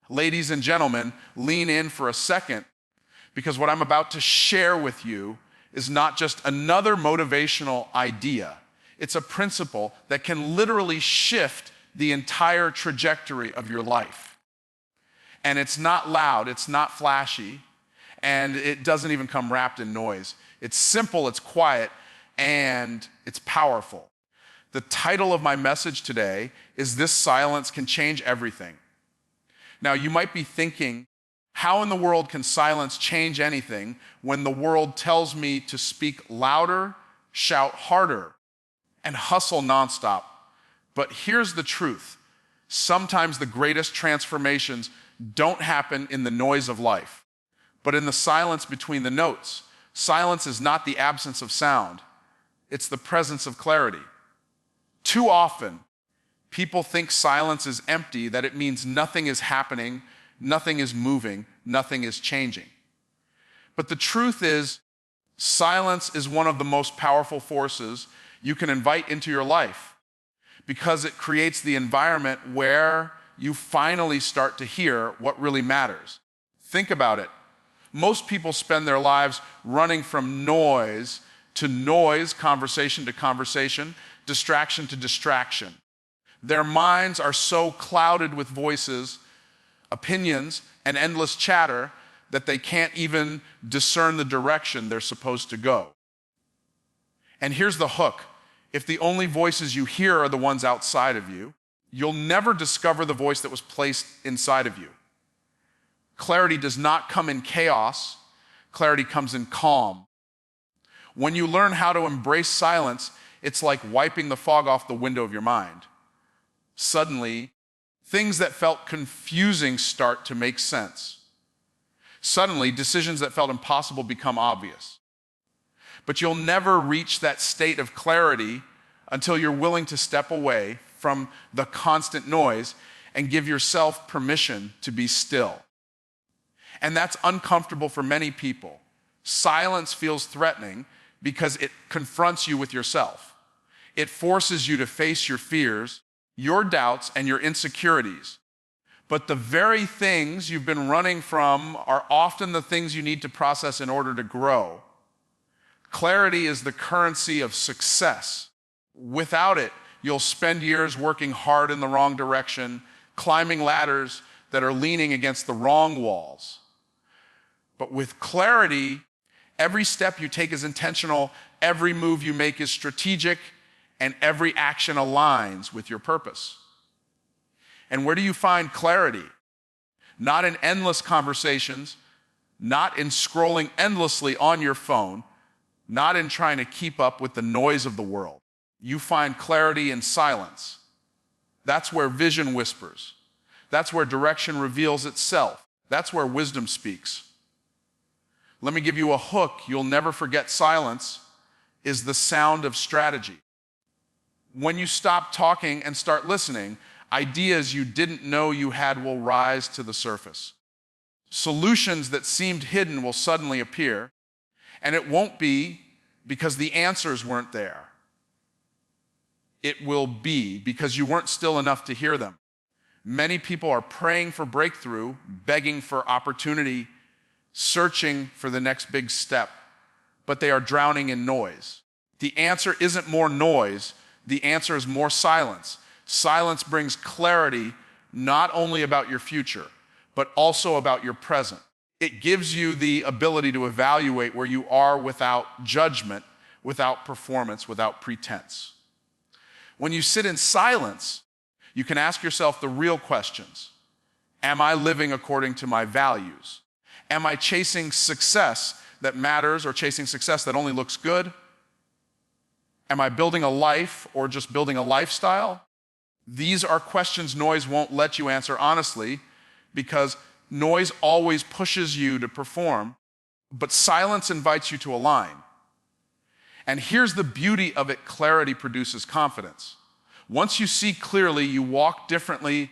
Ladies and gentlemen, lean in for a second, because what I'm about to share with you is not just another motivational idea. It's a principle that can literally shift the entire trajectory of your life. And it's not loud, it's not flashy, and it doesn't even come wrapped in noise. It's simple, it's quiet, and it's powerful. The title of my message today is "This Silence Can Change Everything." Now, you might be thinking, how in the world can silence change anything when the world tells me to speak louder, shout harder, and hustle nonstop? But here's the truth. Sometimes the greatest transformations don't happen in the noise of life, but in the silence between the notes. Silence is not the absence of sound. It's the presence of clarity. Too often, people think silence is empty, that it means nothing is happening, nothing is moving, nothing is changing. But the truth is, silence is one of the most powerful forces you can invite into your life, because it creates the environment where you finally start to hear what really matters. Think about it. Most people spend their lives running from noise to noise, conversation to conversation, distraction to distraction. Their minds are so clouded with voices, opinions, and endless chatter that they can't even discern the direction they're supposed to go. And here's the hook. If the only voices you hear are the ones outside of you, you'll never discover the voice that was placed inside of you. Clarity does not come in chaos. Clarity comes in calm. When you learn how to embrace silence, it's like wiping the fog off the window of your mind. Suddenly, things that felt confusing start to make sense. Suddenly, decisions that felt impossible become obvious. But you'll never reach that state of clarity until you're willing to step away from the constant noise and give yourself permission to be still. And that's uncomfortable for many people. Silence feels threatening because it confronts you with yourself. It forces you to face your fears, your doubts, and your insecurities. But the very things you've been running from are often the things you need to process in order to grow. Clarity is the currency of success. Without it, you'll spend years working hard in the wrong direction, climbing ladders that are leaning against the wrong walls. But with clarity, every step you take is intentional, every move you make is strategic, and every action aligns with your purpose. And where do you find clarity? Not in endless conversations, not in scrolling endlessly on your phone, not in trying to keep up with the noise of the world. You find clarity in silence. That's where vision whispers. That's where direction reveals itself. That's where wisdom speaks. Let me give you a hook you'll never forget. Silence is the sound of strategy. When you stop talking and start listening, ideas you didn't know you had will rise to the surface. Solutions that seemed hidden will suddenly appear, and it won't be because the answers weren't there. It will be because you weren't still enough to hear them. Many people are praying for breakthrough, begging for opportunity, searching for the next big step, but they are drowning in noise. The answer isn't more noise, the answer is more silence. Silence brings clarity not only about your future, but also about your present. It gives you the ability to evaluate where you are without judgment, without performance, without pretense. When you sit in silence, you can ask yourself the real questions. Am I living according to my values? Am I chasing success that matters or chasing success that only looks good? Am I building a life or just building a lifestyle? These are questions noise won't let you answer honestly, because noise always pushes you to perform, but silence invites you to align. And here's the beauty of it: clarity produces confidence. Once you see clearly, you walk differently,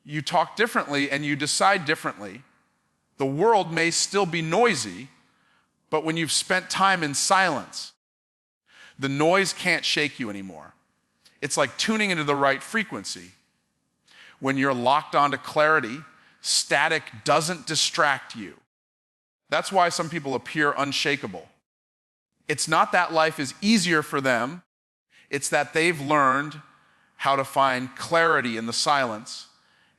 you talk differently, and you decide differently. The world may still be noisy, but when you've spent time in silence, the noise can't shake you anymore. It's like tuning into the right frequency. When you're locked onto clarity, Static doesn't distract you. That's why some people appear unshakable. It's not that life is easier for them, it's that they've learned how to find clarity in the silence,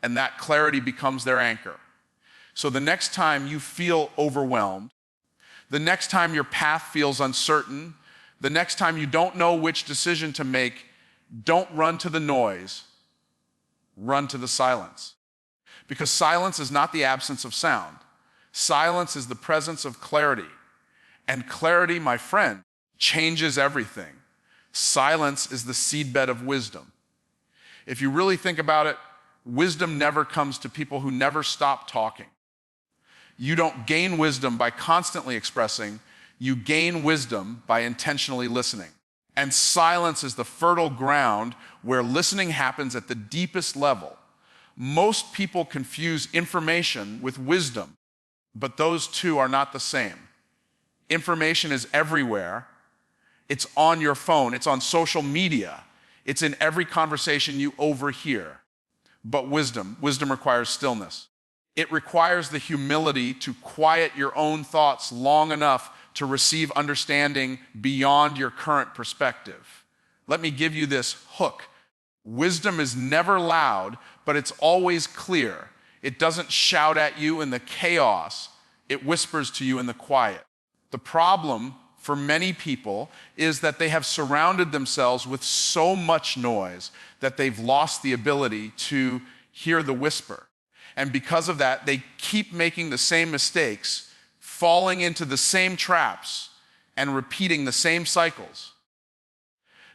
and that clarity becomes their anchor. So the next time you feel overwhelmed, the next time your path feels uncertain, the next time you don't know which decision to make, don't run to the noise, run to the silence. Because silence is not the absence of sound. Silence is the presence of clarity. And clarity, my friend, changes everything. Silence is the seedbed of wisdom. If you really think about it, wisdom never comes to people who never stop talking. You don't gain wisdom by constantly expressing, you gain wisdom by intentionally listening. And silence is the fertile ground where listening happens at the deepest level. Most people confuse information with wisdom, but those two are not the same. Information is everywhere. It's on your phone, it's on social media, it's in every conversation you overhear. But wisdom requires stillness. It requires the humility to quiet your own thoughts long enough to receive understanding beyond your current perspective. Let me give you this hook. Wisdom is never loud, but it's always clear. It doesn't shout at you in the chaos, it whispers to you in the quiet. The problem for many people is that they have surrounded themselves with so much noise that they've lost the ability to hear the whisper. And because of that, they keep making the same mistakes, falling into the same traps, and repeating the same cycles.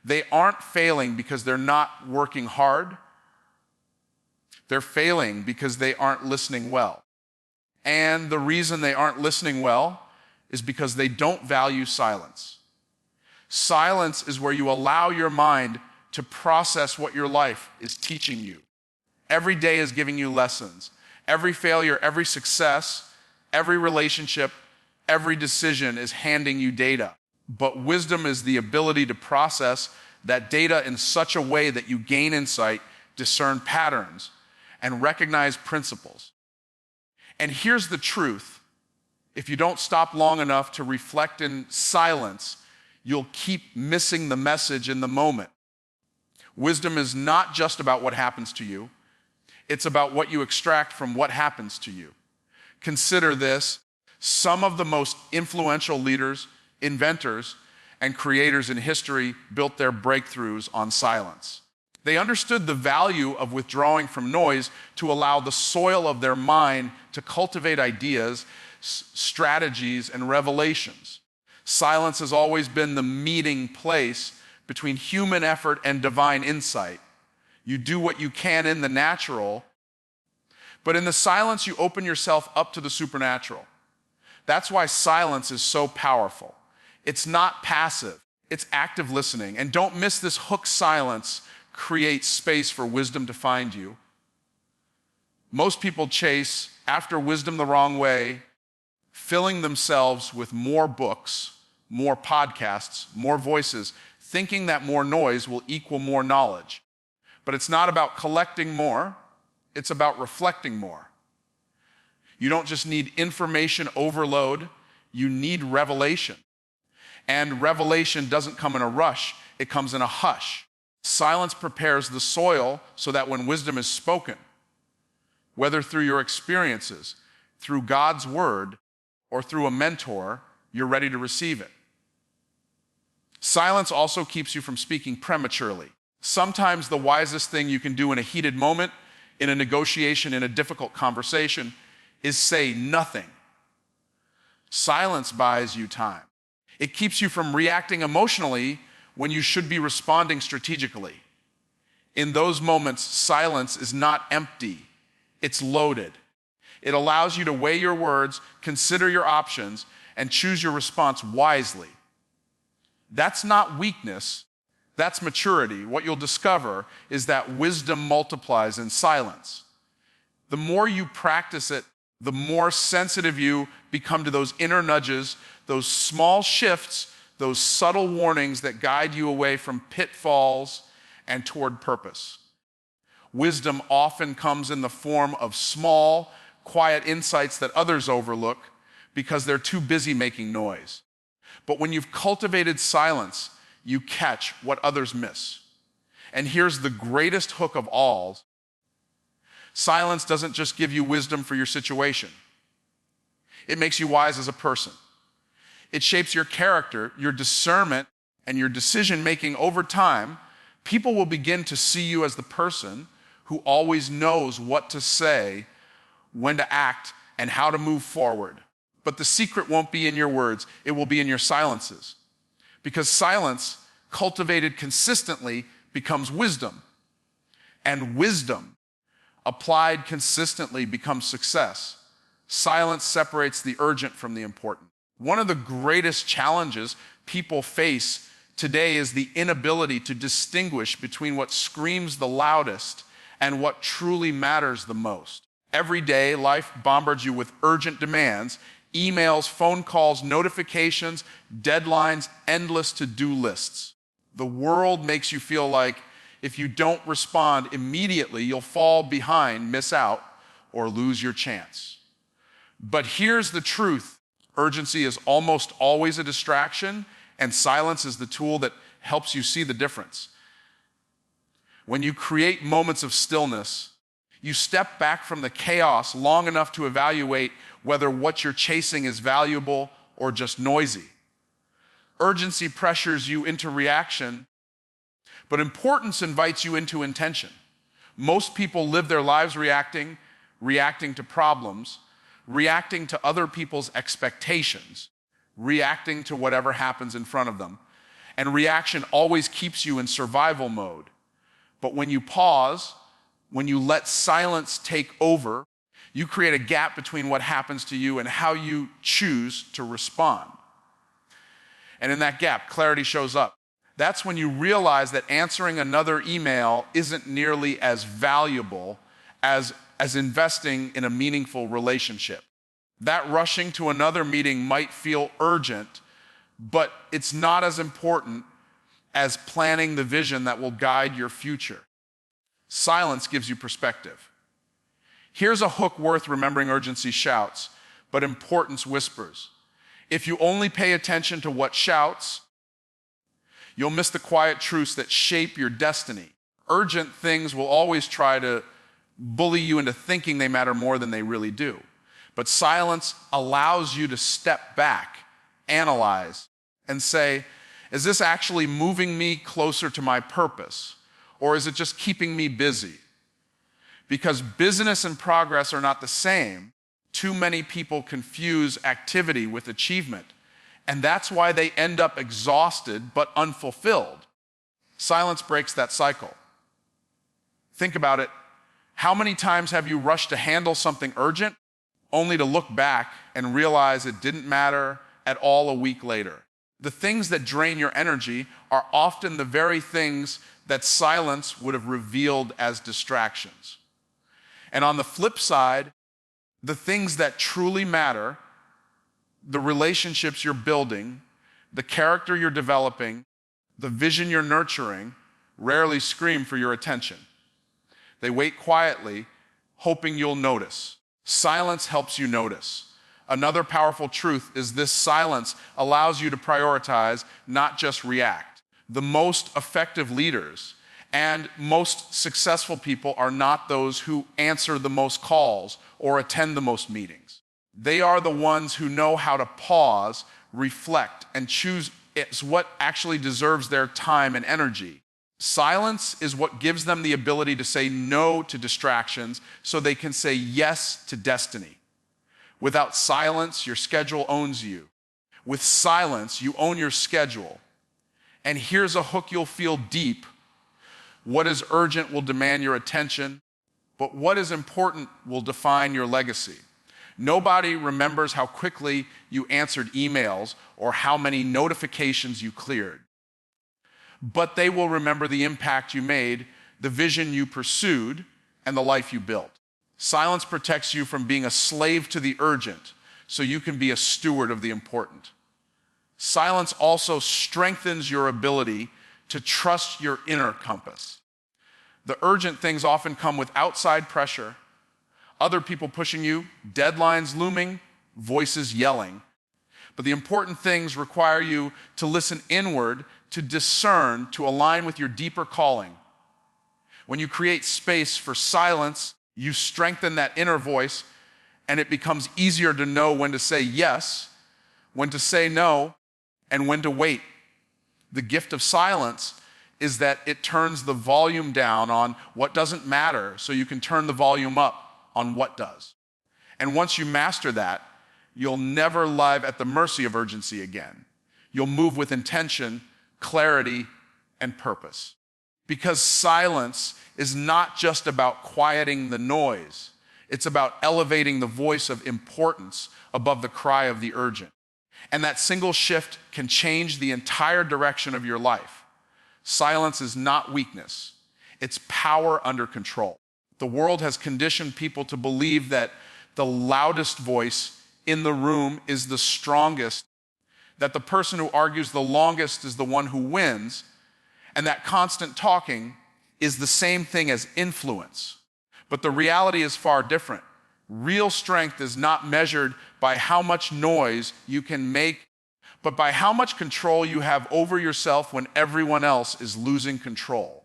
They aren't failing because they're not working hard. They're failing because they aren't listening well. And the reason they aren't listening well is because they don't value silence. Silence is where you allow your mind to process what your life is teaching you. Every day is giving you lessons. Every failure, every success, every relationship, every decision is handing you data. But wisdom is the ability to process that data in such a way that you gain insight, discern patterns, and recognize principles. And here's the truth. If you don't stop long enough to reflect in silence, you'll keep missing the message in the moment. Wisdom is not just about what happens to you. It's about what you extract from what happens to you. Consider this. Some of the most influential leaders, inventors, and creators in history built their breakthroughs on silence. They understood the value of withdrawing from noise to allow the soil of their mind to cultivate ideas, strategies, and revelations. Silence has always been the meeting place between human effort and divine insight. You do what you can in the natural, but in the silence you open yourself up to the supernatural. That's why silence is so powerful. It's not passive, it's active listening. And don't miss this hook. Silence creates space for wisdom to find you. Most people chase after wisdom the wrong way, filling themselves with more books, more podcasts, more voices, thinking that more noise will equal more knowledge. But it's not about collecting more, it's about reflecting more. You don't just need information overload, you need revelation. And revelation doesn't come in a rush, it comes in a hush. Silence prepares the soil so that when wisdom is spoken, whether through your experiences, through God's word, or through a mentor, you're ready to receive it. Silence also keeps you from speaking prematurely. Sometimes the wisest thing you can do in a heated moment, in a negotiation, in a difficult conversation, is say nothing. Silence buys you time. It keeps you from reacting emotionally when you should be responding strategically. In those moments, silence is not empty, it's loaded. It allows you to weigh your words, consider your options, and choose your response wisely. That's not weakness, that's maturity. What you'll discover is that wisdom multiplies in silence. The more you practice it, the more sensitive you become to those inner nudges, those small shifts, those subtle warnings that guide you away from pitfalls and toward purpose. Wisdom often comes in the form of small, quiet insights that others overlook because they're too busy making noise. But when you've cultivated silence, you catch what others miss. And here's the greatest hook of all. Silence doesn't just give you wisdom for your situation. It makes you wise as a person. It shapes your character, your discernment, and your decision-making over time. People will begin to see you as the person who always knows what to say, when to act, and how to move forward. But the secret won't be in your words, it will be in your silences. Because silence, cultivated consistently, becomes wisdom. And wisdom, applied consistently, becomes success. Silence separates the urgent from the important. One of the greatest challenges people face today is the inability to distinguish between what screams the loudest and what truly matters the most. Every day, life bombards you with urgent demands, emails, phone calls, notifications, deadlines, endless to-do lists. The world makes you feel like if you don't respond immediately, you'll fall behind, miss out, or lose your chance. But here's the truth. Urgency is almost always a distraction, and silence is the tool that helps you see the difference. When you create moments of stillness, you step back from the chaos long enough to evaluate whether what you're chasing is valuable or just noisy. Urgency pressures you into reaction, but importance invites you into intention. Most people live their lives reacting to problems, reacting to other people's expectations, reacting to whatever happens in front of them. And reaction always keeps you in survival mode. But when you pause, when you let silence take over, you create a gap between what happens to you and how you choose to respond. And in that gap, clarity shows up. That's when you realize that answering another email isn't nearly as valuable as investing in a meaningful relationship. That rushing to another meeting might feel urgent, but it's not as important as planning the vision that will guide your future. Silence gives you perspective. Here's a hook worth remembering. Urgency shouts, but importance whispers. If you only pay attention to what shouts, you'll miss the quiet truths that shape your destiny. Urgent things will always try to bully you into thinking they matter more than they really do. But silence allows you to step back, analyze, and say, is this actually moving me closer to my purpose? Or is it just keeping me busy? Because business and progress are not the same. Too many people confuse activity with achievement. And that's why they end up exhausted but unfulfilled. Silence breaks that cycle. Think about it. How many times have you rushed to handle something urgent only to look back and realize it didn't matter at all a week later? The things that drain your energy are often the very things that silence would have revealed as distractions. And on the flip side, the things that truly matter, the relationships you're building, the character you're developing, the vision you're nurturing, rarely scream for your attention. They wait quietly, hoping you'll notice. Silence helps you notice. Another powerful truth is this: silence allows you to prioritize, not just react. The most effective leaders and most successful people are not those who answer the most calls or attend the most meetings. They are the ones who know how to pause, reflect, and choose what actually deserves their time and energy. Silence is what gives them the ability to say no to distractions so they can say yes to destiny. Without silence, your schedule owns you. With silence, you own your schedule. And here's a hook you'll feel deep. What is urgent will demand your attention, but what is important will define your legacy. Nobody remembers how quickly you answered emails or how many notifications you cleared. But they will remember the impact you made, the vision you pursued, and the life you built. Silence protects you from being a slave to the urgent, so you can be a steward of the important. Silence also strengthens your ability to trust your inner compass. The urgent things often come with outside pressure, other people pushing you, deadlines looming, voices yelling. But the important things require you to listen inward, to discern, to align with your deeper calling. When you create space for silence, you strengthen that inner voice, and it becomes easier to know when to say yes, when to say no, and when to wait. The gift of silence is that it turns the volume down on what doesn't matter, so you can turn the volume up on what does. And once you master that, you'll never live at the mercy of urgency again. You'll move with intention, clarity, and purpose. Because silence is not just about quieting the noise. It's about elevating the voice of importance above the cry of the urgent. And that single shift can change the entire direction of your life. Silence is not weakness. It's power under control. The world has conditioned people to believe that the loudest voice in the room is the strongest, that the person who argues the longest is the one who wins, and that constant talking is the same thing as influence. But the reality is far different. Real strength is not measured by how much noise you can make, but by how much control you have over yourself when everyone else is losing control.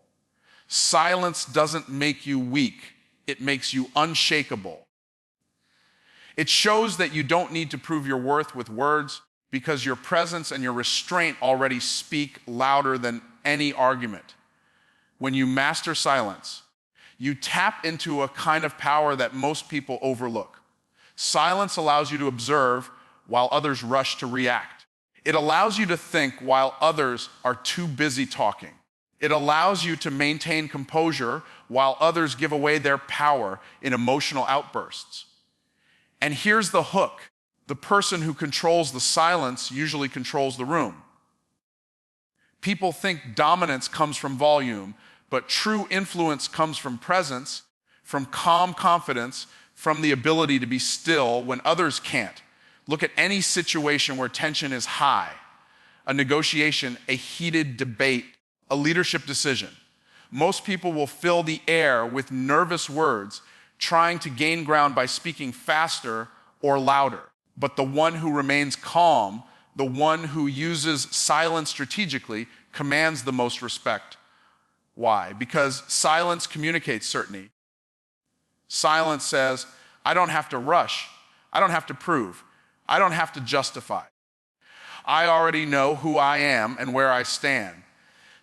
Silence doesn't make you weak. It makes you unshakable. It shows that you don't need to prove your worth with words, because your presence and your restraint already speak louder than any argument. When you master silence, you tap into a kind of power that most people overlook. Silence allows you to observe while others rush to react. It allows you to think while others are too busy talking. It allows you to maintain composure while others give away their power in emotional outbursts. And here's the hook. The person who controls the silence usually controls the room. People think dominance comes from volume, but true influence comes from presence, from calm confidence, from the ability to be still when others can't. Look at any situation where tension is high, a negotiation, a heated debate, a leadership decision. Most people will fill the air with nervous words, trying to gain ground by speaking faster or louder. But the one who remains calm, the one who uses silence strategically, commands the most respect. Why? Because silence communicates certainty. Silence says, I don't have to rush. I don't have to prove. I don't have to justify. I already know who I am and where I stand.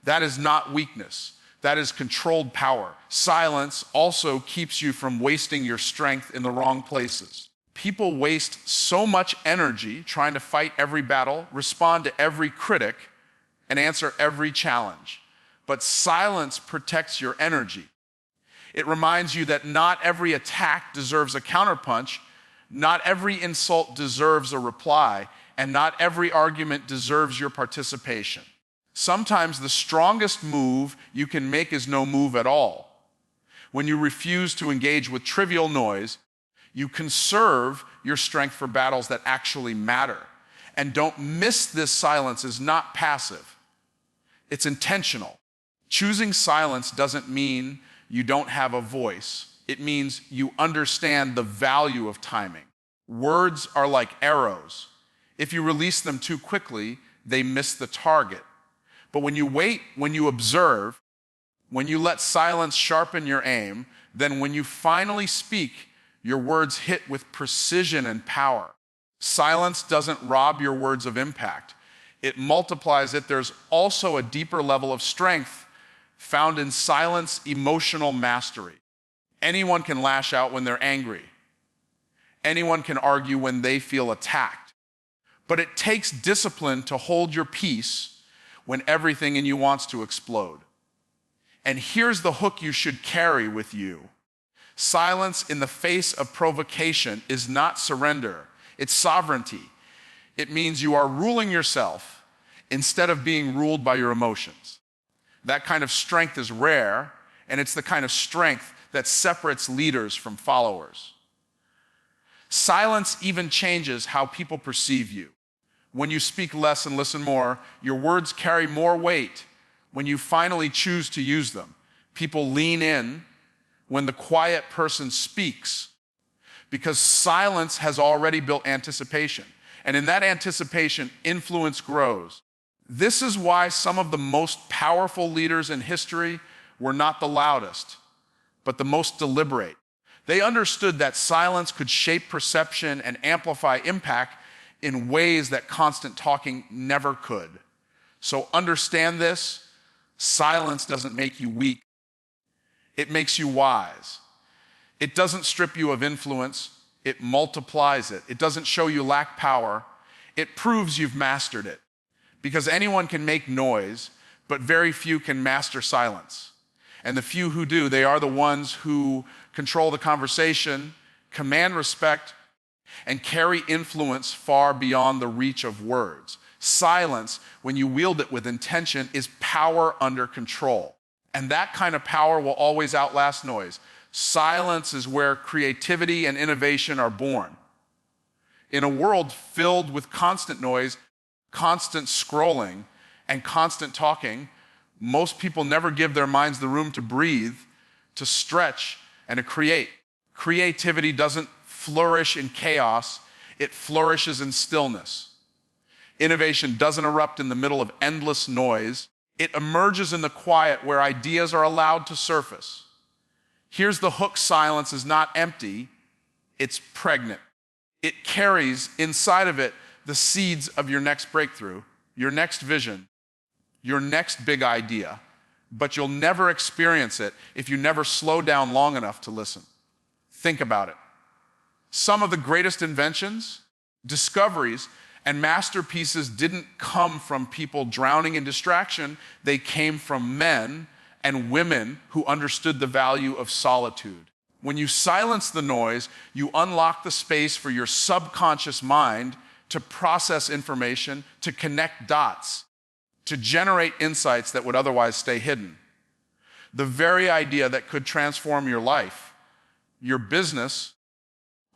That is not weakness. That is controlled power. Silence also keeps you from wasting your strength in the wrong places. People waste so much energy trying to fight every battle, respond to every critic, and answer every challenge. But silence protects your energy. It reminds you that not every attack deserves a counterpunch, not every insult deserves a reply, and not every argument deserves your participation. Sometimes the strongest move you can make is no move at all. When you refuse to engage with trivial noise, you conserve your strength for battles that actually matter. And don't miss this, silence is not passive. It's intentional. Choosing silence doesn't mean you don't have a voice. It means you understand the value of timing. Words are like arrows. If you release them too quickly, they miss the target. But when you wait, when you observe, when you let silence sharpen your aim, then when you finally speak, your words hit with precision and power. Silence doesn't rob your words of impact. It multiplies it. There's also a deeper level of strength found in silence, emotional mastery. Anyone can lash out when they're angry. Anyone can argue when they feel attacked. But it takes discipline to hold your peace when everything in you wants to explode. And here's the hook you should carry with you. Silence in the face of provocation is not surrender. It's sovereignty. It means you are ruling yourself instead of being ruled by your emotions. That kind of strength is rare, and it's the kind of strength that separates leaders from followers. Silence even changes how people perceive you. When you speak less and listen more, your words carry more weight when you finally choose to use them. People lean in when the quiet person speaks because silence has already built anticipation. And in that anticipation, influence grows. This is why some of the most powerful leaders in history were not the loudest, but the most deliberate. They understood that silence could shape perception and amplify impact in ways that constant talking never could. So understand this, silence doesn't make you weak. It makes you wise. It doesn't strip you of influence, it multiplies it. It doesn't show you lack power, it proves you've mastered it. Because anyone can make noise, but very few can master silence. And the few who do, they are the ones who control the conversation, command respect, and carry influence far beyond the reach of words. Silence, when you wield it with intention, is power under control. And that kind of power will always outlast noise. Silence is where creativity and innovation are born. In a world filled with constant noise, constant scrolling, and constant talking, most people never give their minds the room to breathe, to stretch, and to create. Creativity doesn't flourish in chaos, it flourishes in stillness. Innovation doesn't erupt in the middle of endless noise, it emerges in the quiet where ideas are allowed to surface. Here's the hook: silence is not empty, it's pregnant. It carries inside of it the seeds of your next breakthrough, your next vision, your next big idea, but you'll never experience it if you never slow down long enough to listen. Think about it. Some of the greatest inventions, discoveries, and masterpieces didn't come from people drowning in distraction. They came from men and women who understood the value of solitude. When you silence the noise, you unlock the space for your subconscious mind to process information, to connect dots, to generate insights that would otherwise stay hidden. The very idea that could transform your life, your business,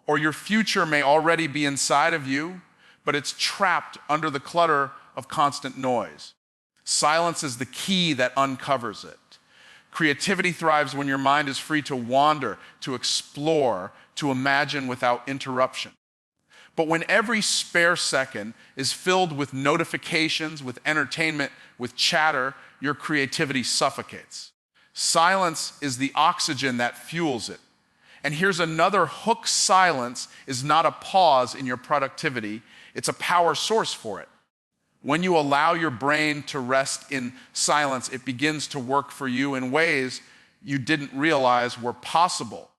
or your future may already be inside of you, but it's trapped under the clutter of constant noise. Silence is the key that uncovers it. Creativity thrives when your mind is free to wander, to explore, to imagine without interruption. But when every spare second is filled with notifications, with entertainment, with chatter, your creativity suffocates. Silence is the oxygen that fuels it. And here's another hook: silence is not a pause in your productivity, it's a power source for it. When you allow your brain to rest in silence, it begins to work for you in ways you didn't realize were possible.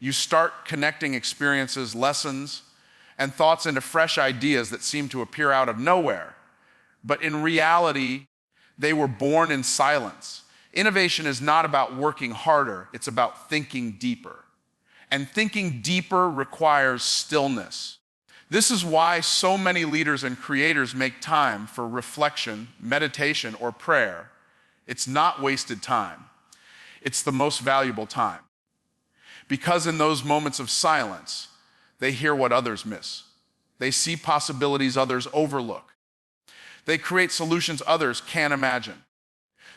You start connecting experiences, lessons, and thoughts into fresh ideas that seem to appear out of nowhere. But in reality, they were born in silence. Innovation is not about working harder, it's about thinking deeper. And thinking deeper requires stillness. This is why so many leaders and creators make time for reflection, meditation, or prayer. It's not wasted time. It's the most valuable time. Because in those moments of silence, they hear what others miss. They see possibilities others overlook. They create solutions others can't imagine.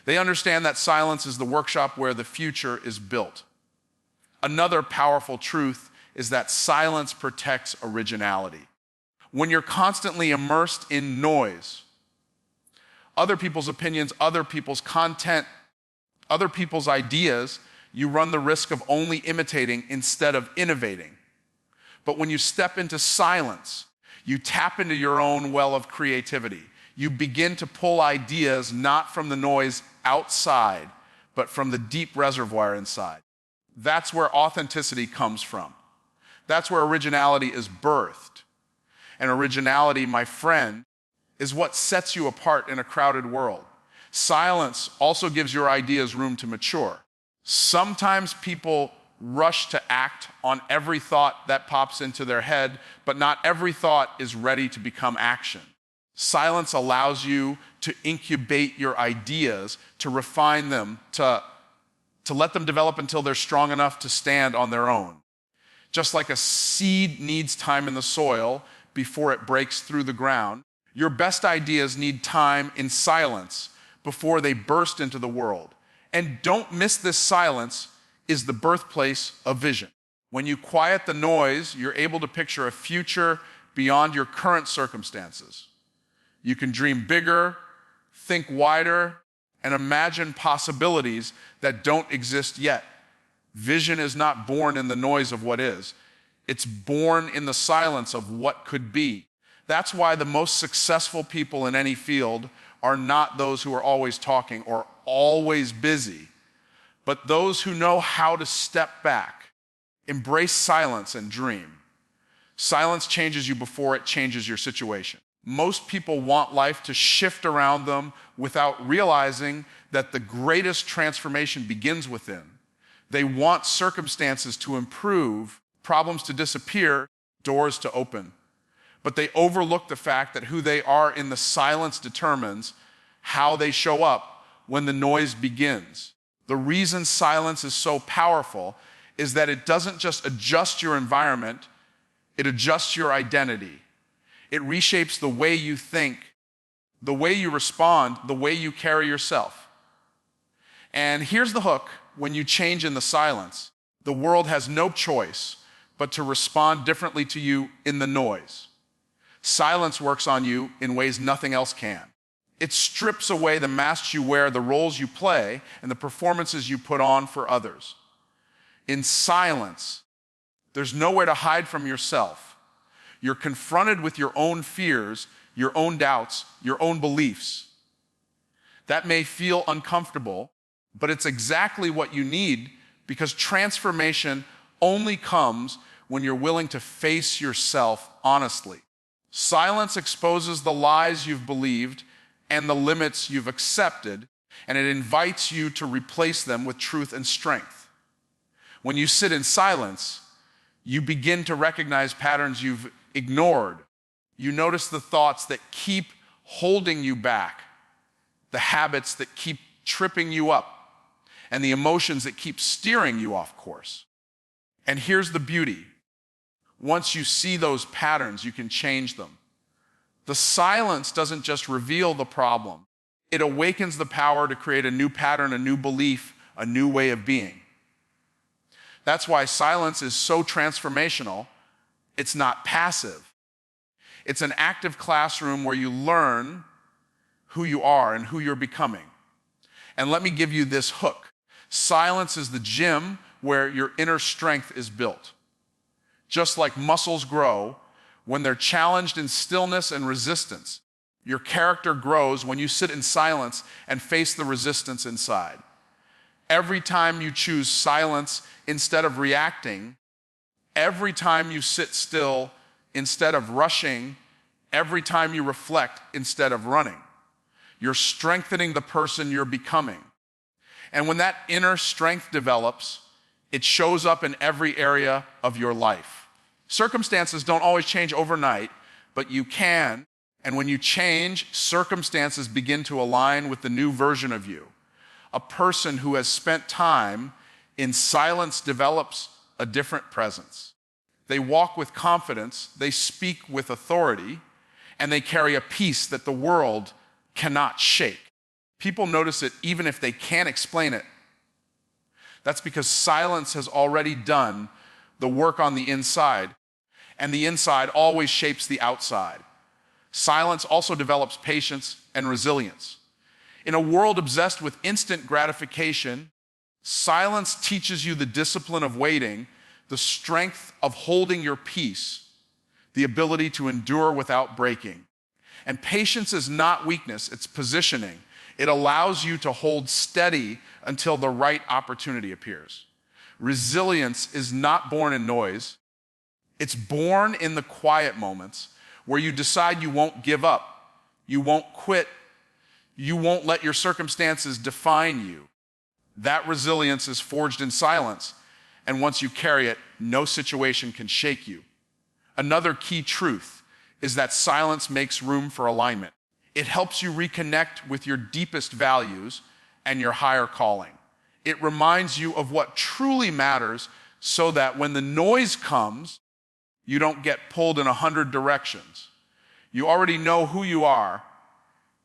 They understand that silence is the workshop where the future is built. Another powerful truth is that silence protects originality. When you're constantly immersed in noise, other people's opinions, other people's content, other people's ideas, you run the risk of only imitating instead of innovating. But when you step into silence, you tap into your own well of creativity. You begin to pull ideas not from the noise outside, but from the deep reservoir inside. That's where authenticity comes from. That's where originality is birthed. And originality, my friend, is what sets you apart in a crowded world. Silence also gives your ideas room to mature. Sometimes people rush to act on every thought that pops into their head, but not every thought is ready to become action. Silence allows you to incubate your ideas, to refine them, to let them develop until they're strong enough to stand on their own. Just like a seed needs time in the soil before it breaks through the ground, your best ideas need time in silence before they burst into the world. And don't miss this silence is the birthplace of vision. When you quiet the noise, you're able to picture a future beyond your current circumstances. You can dream bigger, think wider, and imagine possibilities that don't exist yet. Vision is not born in the noise of what is. It's born in the silence of what could be. That's why the most successful people in any field are not those who are always talking or always busy, but those who know how to step back, embrace silence, and dream. Silence changes you before it changes your situation. Most people want life to shift around them without realizing that the greatest transformation begins within. They want circumstances to improve, problems to disappear, doors to open. But they overlook the fact that who they are in the silence determines how they show up when the noise begins. The reason silence is so powerful is that it doesn't just adjust your environment, it adjusts your identity. It reshapes the way you think, the way you respond, the way you carry yourself. And here's the hook: when you change in the silence, the world has no choice but to respond differently to you in the noise. Silence works on you in ways nothing else can. It strips away the masks you wear, the roles you play, and the performances you put on for others. In silence, there's nowhere to hide from yourself. You're confronted with your own fears, your own doubts, your own beliefs. That may feel uncomfortable, but it's exactly what you need, because transformation only comes when you're willing to face yourself honestly. Silence exposes the lies you've believed and the limits you've accepted, and it invites you to replace them with truth and strength. When you sit in silence, you begin to recognize patterns you've ignored. You notice the thoughts that keep holding you back, the habits that keep tripping you up, and the emotions that keep steering you off course. And here's the beauty. Once you see those patterns, you can change them. The silence doesn't just reveal the problem. It awakens the power to create a new pattern, a new belief, a new way of being. That's why silence is so transformational. It's not passive. It's an active classroom where you learn who you are and who you're becoming. And let me give you this hook. Silence is the gym where your inner strength is built. Just like muscles grow when they're challenged in stillness and resistance, your character grows when you sit in silence and face the resistance inside. Every time you choose silence instead of reacting, every time you sit still instead of rushing, every time you reflect instead of running, you're strengthening the person you're becoming. And when that inner strength develops, it shows up in every area of your life. Circumstances don't always change overnight, but you can. And when you change, circumstances begin to align with the new version of you. A person who has spent time in silence develops a different presence. They walk with confidence, they speak with authority, and they carry a peace that the world cannot shake. People notice it even if they can't explain it. That's because silence has already done the work on the inside, and the inside always shapes the outside. Silence also develops patience and resilience. In a world obsessed with instant gratification, silence teaches you the discipline of waiting, the strength of holding your peace, the ability to endure without breaking. And patience is not weakness, it's positioning. It allows you to hold steady until the right opportunity appears. Resilience is not born in noise. It's born in the quiet moments where you decide you won't give up, you won't quit, you won't let your circumstances define you. That resilience is forged in silence, and once you carry it, no situation can shake you. Another key truth is that silence makes room for alignment. It helps you reconnect with your deepest values and your higher calling. It reminds you of what truly matters so that when the noise comes, you don't get pulled in 100 directions. You already know who you are.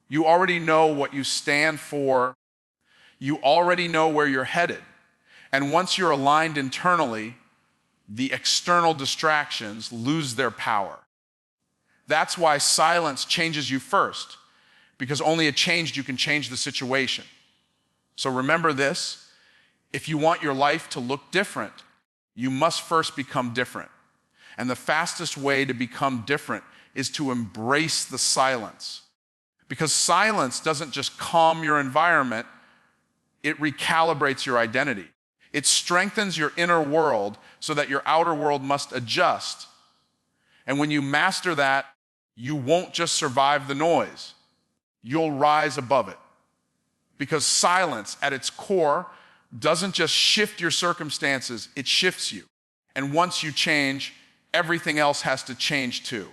You already know what you stand for. You already know where you're headed. And once you're aligned internally, the external distractions lose their power. That's why silence changes you first, because only a changed you can change the situation. So remember this, if you want your life to look different, you must first become different. And the fastest way to become different is to embrace the silence. Because silence doesn't just calm your environment, it recalibrates your identity. It strengthens your inner world so that your outer world must adjust. And when you master that, you won't just survive the noise, you'll rise above it. Because silence at its core doesn't just shift your circumstances, it shifts you. And once you change, everything else has to change too.